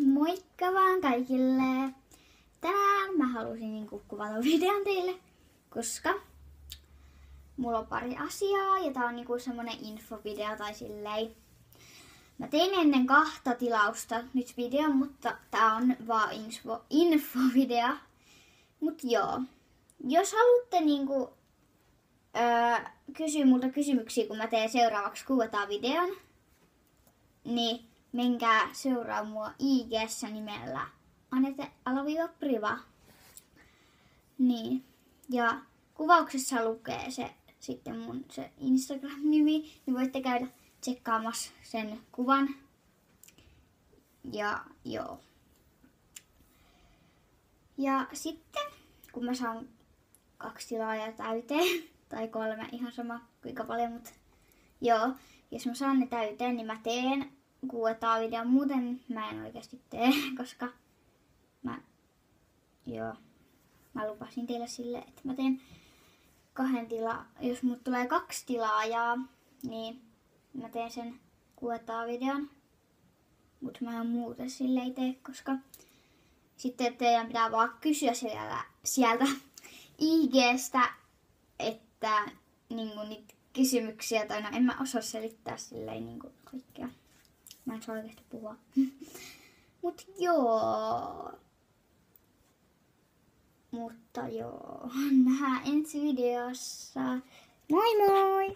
Moikka vaan kaikille! Tänään mä halusin kuvata videon teille, koska mulla on pari asiaa ja tää on semmonen infovideo tai silleen. Mä tein ennen 2 tilausta nyt videon, mutta tää on vaan infovideo. Mut joo, jos haluatte kysyä multa kysymyksiä, kun mä teen seuraavaksi kuvataan videon, niin menkää seuraa mua IG:ssä nimellä Anette_Priva. Niin. Ja kuvauksessa lukee se sitten mun se Instagram-nimi, niin voitte käydä tsekkaamassa sen kuvan. Ja joo. Ja sitten kun mä saan 2 tilaajaa täyteen, tai 3, ihan sama kuinka paljon, mutta joo, jos mä saan ne täyteen, niin mä teen kuvataan video. Muuten mä en oikeasti tee, koska mä lupasin teille sille, että mä teen 2 jos mut tulee 2 tilaajaa, niin mä teen sen kuvataan videon. Mut mä en muuten silleen tee, koska sitten teidän pitää vaan kysyä sieltä IG:stä, että niitä kysymyksiä, tai no en mä osaa selittää silleen kaikkea. Mä en saa oikeasti puhua. Mutta joo, nähdään ensi videossa. Moi moi!